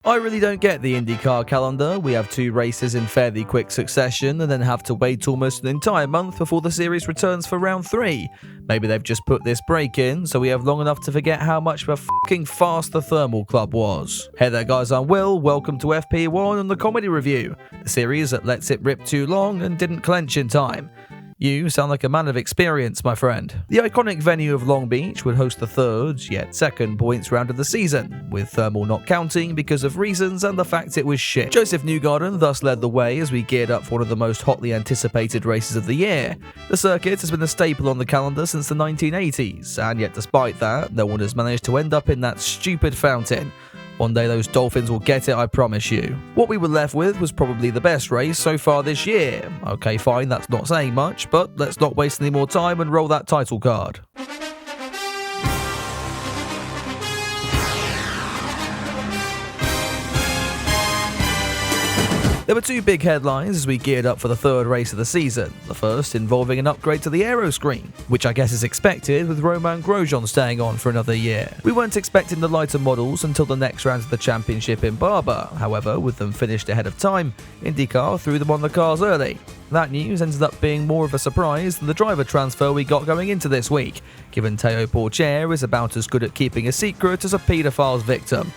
I really don't get the Indycar calendar. We have 2 races in fairly quick succession and then have to wait almost an entire month before the series returns for round 3. Maybe they've just put this break in so we have long enough to forget how much of a fucking fast the Thermal Club was. Hey there guys, I'm Will, welcome to FP1 and the Comedy Review, the series that lets it rip too long and didn't clench in time. You sound like a man of experience, my friend. The iconic venue of Long Beach would host the third, yet second points round of the season, with Thermal not counting because of reasons and the fact it was shit. Joseph Newgarden thus led the way as we geared up for one of the most hotly anticipated races of the year. The circuit has been a staple on the calendar since the 1980s, and yet despite that, no one has managed to end up in that stupid fountain. One day those Dolphins will get it, I promise you. What we were left with was probably the best race so far this year. Okay, fine, that's not saying much, but let's not waste any more time and roll that title card. There were 2 big headlines as we geared up for the third race of the season, the first involving an upgrade to the aero screen, which I guess is expected with Romain Grosjean staying on for another year. We weren't expecting the lighter models until the next round of the championship in Barber, however, with them finished ahead of time, IndyCar threw them on the cars early. That news ended up being more of a surprise than the driver transfer we got going into this week, given Théo Pourchaire is about as good at keeping a secret as a paedophile's victim.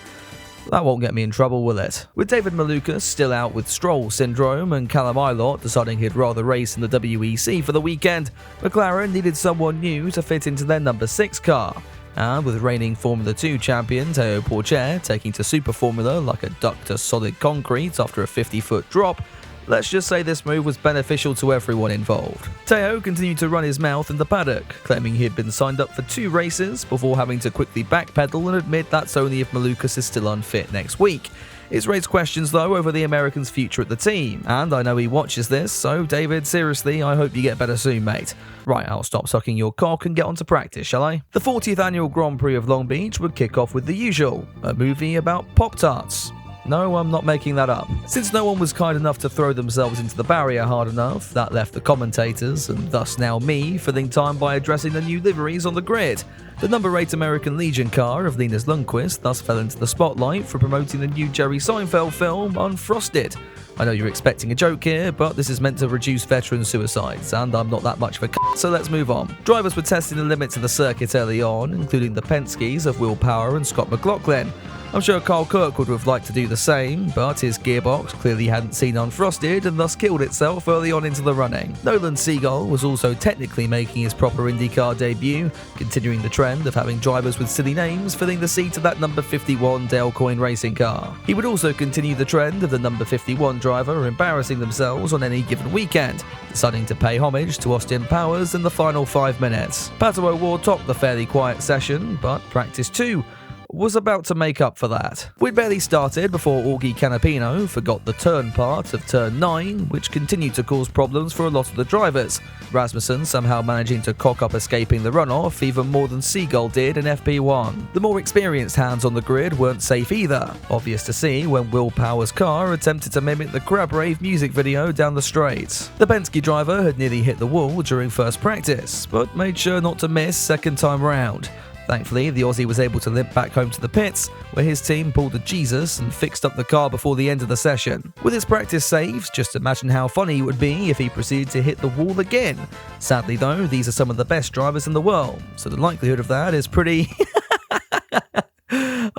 That won't get me in trouble, will it? With David Malukas still out with Stroll syndrome and Callum Ilott deciding he'd rather race in the WEC for the weekend, McLaren needed someone new to fit into their number 6 car. And with reigning Formula 2 champion Théo Pourchaire taking to Super Formula like a duck to solid concrete after a 50-foot drop, let's just say this move was beneficial to everyone involved. Théo continued to run his mouth in the paddock, claiming he had been signed up for 2 races before having to quickly backpedal and admit that's only if Malukas is still unfit next week. It's raised questions though over the American's future at the team, and I know he watches this, so David, seriously, I hope you get better soon, mate. Right, I'll stop sucking your cock and get on to practice, shall I? The 40th annual Grand Prix of Long Beach would kick off with the usual, a movie about Pop-Tarts. No, I'm not making that up. Since no one was kind enough to throw themselves into the barrier hard enough, that left the commentators, and thus now me, filling time by addressing the new liveries on the grid. The number 8 American Legion car of Linus Lundqvist thus fell into the spotlight for promoting the new Jerry Seinfeld film, Unfrosted. I know you're expecting a joke here, but this is meant to reduce veteran suicides, and I'm not that much of a c***, so let's move on. Drivers were testing the limits of the circuit early on, including the Penske's of Will Power and Scott McLaughlin. I'm sure Carl Kirkwood would have liked to do the same, but his gearbox clearly hadn't seen Unfrosted and thus killed itself early on into the running. Nolan Seagull was also technically making his proper IndyCar debut, continuing the trend of having drivers with silly names filling the seat of that number 51 Dale Coyne racing car. He would also continue the trend of the number 51 driver embarrassing themselves on any given weekend, deciding to pay homage to Austin Powers in the final 5 minutes. Pato O'Ward topped the fairly quiet session, but practice 2 was about to make up for that. We'd barely started before Augie Canapino forgot the turn part of turn 9, which continued to cause problems for a lot of the drivers, Rasmussen somehow managing to cock up escaping the runoff even more than Seagull did in FP1. The more experienced hands on the grid weren't safe either, obvious to see when Will Power's car attempted to mimic the Crab Rave music video down the straight. The Penske driver had nearly hit the wall during first practice, but made sure not to miss second time round. Thankfully, the Aussie was able to limp back home to the pits, where his team pulled a Jesus and fixed up the car before the end of the session. With his practice saves, just imagine how funny it would be if he proceeded to hit the wall again. Sadly though, these are some of the best drivers in the world, so the likelihood of that is pretty...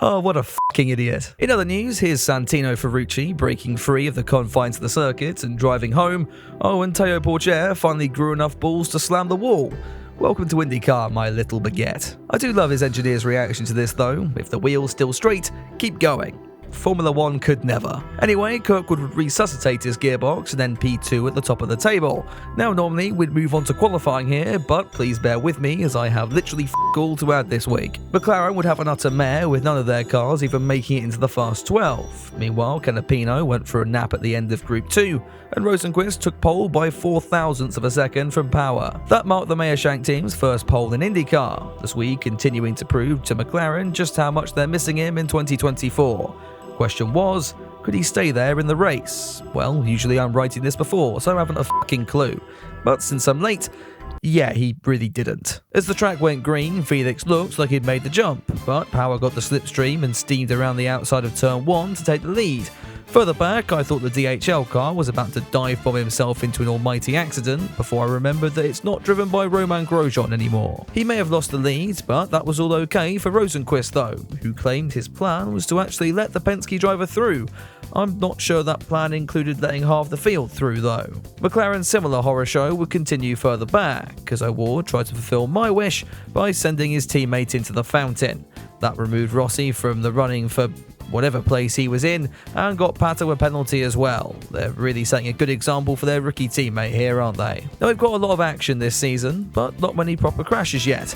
Oh, what a fucking idiot. In other news, here's Santino Ferrucci breaking free of the confines of the circuit and driving home. Oh, and Théo Pourchaire finally grew enough balls to slam the wall. Welcome to IndyCar, my little baguette. I do love his engineer's reaction to this though. If the wheel's still straight, keep going. Formula 1 could never. Anyway, Kirkwood would resuscitate his gearbox and then P2 at the top of the table. Now normally we'd move on to qualifying here, but please bear with me as I have literally all to add this week. McLaren would have an utter mare with none of their cars even making it into the fast 12. Meanwhile, Canapino went for a nap at the end of Group 2, and Rosenqvist took pole by 0.004 of a second from Power. That marked the Meyershank team's first pole in IndyCar, this week continuing to prove to McLaren just how much they're missing him in 2024. Question was, could he stay there in the race? Well, usually I'm writing this before, so I haven't a fucking clue. But since I'm late, Yeah, he really didn't. As the track went green, Felix looked like he'd made the jump, but Power got the slipstream and steamed around the outside of turn 1 to take the lead. Further back, I thought the DHL car was about to dive bomb himself into an almighty accident before I remembered that it's not driven by Romain Grosjean anymore. He may have lost the lead, but that was all okay for Rosenqvist though, who claimed his plan was to actually let the Penske driver through. I'm not sure that plan included letting half the field through though. McLaren's similar horror show would continue further back, as O'Ward tried to fulfill my wish by sending his teammate into the fountain. That removed Rossi from the running for whatever place he was in, and got Pato a penalty as well. They're really setting a good example for their rookie teammate here, aren't they? Now, we've got a lot of action this season, but not many proper crashes yet.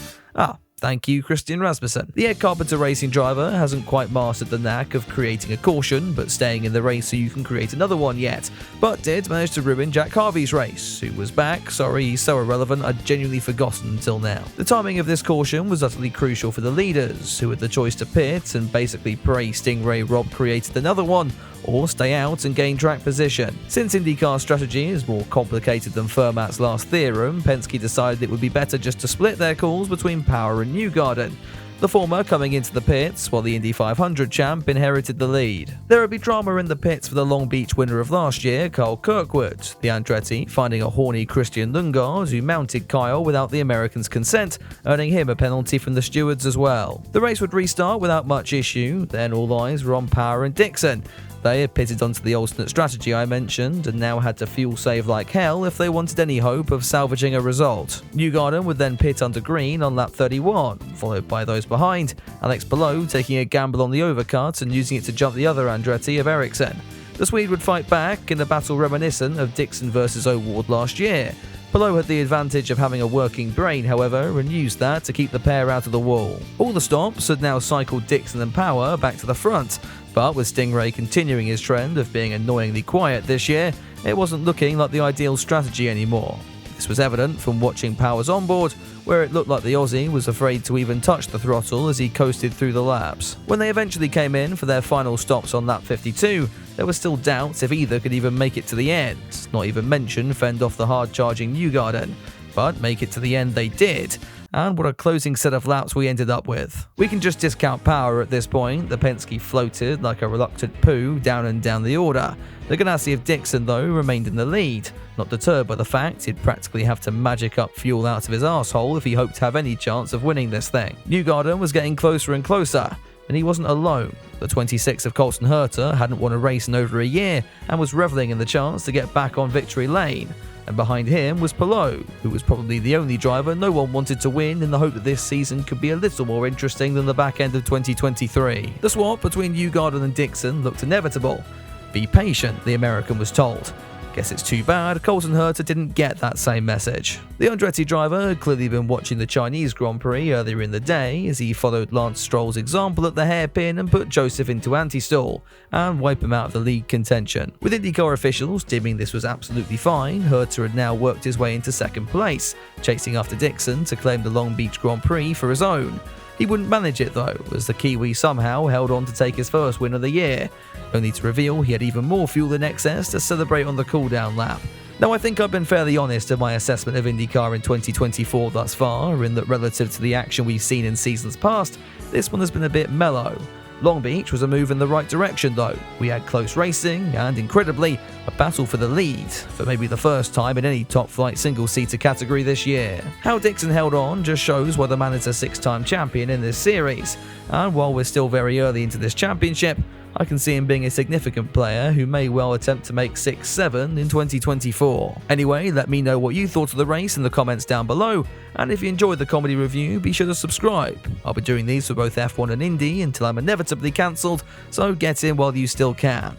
Thank you, Christian Rasmussen. The Ed Carpenter racing driver hasn't quite mastered the knack of creating a caution, but staying in the race so you can create another one yet, but did manage to ruin Jack Harvey's race, who was back. Sorry, he's so irrelevant, I'd genuinely forgotten until now. The timing of this caution was utterly crucial for the leaders, who had the choice to pit and basically pray Stingray Rob created another one, or stay out and gain track position. Since Indycar strategy is more complicated than Fermat's last theorem, Penske decided it would be better just to split their calls between Power and Newgarden, the former coming into the pits while the Indy 500 champ inherited the lead. There would be drama in the pits for the Long Beach winner of last year, Kyle Kirkwood, the Andretti finding a horny Christian Lundgaard who mounted Kyle without the American's consent, earning him a penalty from the stewards as well. The race would restart without much issue, then all eyes were on Power and Dixon. They had pitted onto the alternate strategy I mentioned and now had to fuel save like hell if they wanted any hope of salvaging a result. Newgarden would then pit under green on lap 31, followed by those behind, Alex Palou taking a gamble on the overcut and using it to jump the other Andretti of Ericsson. The Swede would fight back in a battle reminiscent of Dixon versus O'Ward last year. Palou had the advantage of having a working brain, however, and used that to keep the pair out of the wall. All the stops had now cycled Dixon and Power back to the front, but with Stingray continuing his trend of being annoyingly quiet this year, it wasn't looking like the ideal strategy anymore. This was evident from watching Power's onboard, where it looked like the Aussie was afraid to even touch the throttle as he coasted through the laps. When they eventually came in for their final stops on lap 52, there were still doubts if either could even make it to the end, not even mention fend off the hard-charging Newgarden. But make it to the end they did, and what a closing set of laps we ended up with. We can just discount Power at this point. The Penske floated like a reluctant poo down and down the order. The Ganassi of Dixon, though, remained in the lead, not deterred by the fact he'd practically have to magic up fuel out of his arsehole if he hoped to have any chance of winning this thing. Newgarden was getting closer and closer, and he wasn't alone. The 26 of Colton Herta hadn't won a race in over a year and was reveling in the chance to get back on victory lane. And behind him was Palou, who was probably the only driver no one wanted to win in the hope that this season could be a little more interesting than the back end of 2023. The swap between Newgarden and Dixon looked inevitable. Be patient, the American was told. Guess it's too bad Colton Herta didn't get that same message. The Andretti driver had clearly been watching the Chinese Grand Prix earlier in the day as he followed Lance Stroll's example at the hairpin and put Joseph into anti-stall and wipe him out of the league contention. With IndyCar officials deeming this was absolutely fine, Herta had now worked his way into second place, chasing after Dixon to claim the Long Beach Grand Prix for his own. He wouldn't manage it though, as the Kiwi somehow held on to take his first win of the year, only to reveal he had even more fuel in excess to celebrate on the cooldown lap. Now, I think I've been fairly honest in my assessment of IndyCar in 2024 thus far, in that relative to the action we've seen in seasons past, this one has been a bit mellow. Long Beach was a move in the right direction though. We had close racing and, incredibly, a battle for the lead, for maybe the first time in any top-flight single-seater category this year. How Dixon held on just shows why the man is a six-time champion in this series, and while we're still very early into this championship, I can see him being a significant player who may well attempt to make 6-7 in 2024. Anyway, let me know what you thought of the race in the comments down below, and if you enjoyed the comedy review, be sure to subscribe. I'll be doing these for both F1 and Indy until I'm inevitably cancelled, so get in while you still can.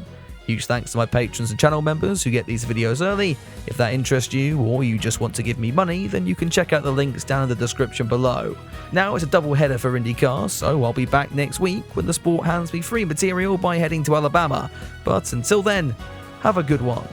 Huge thanks to my patrons and channel members who get these videos early. If that interests you, or you just want to give me money, then you can check out the links down in the description below. Now it's a double header for IndyCar, so I'll be back next week when the sport hands me free material by heading to Alabama. But until then, have a good one.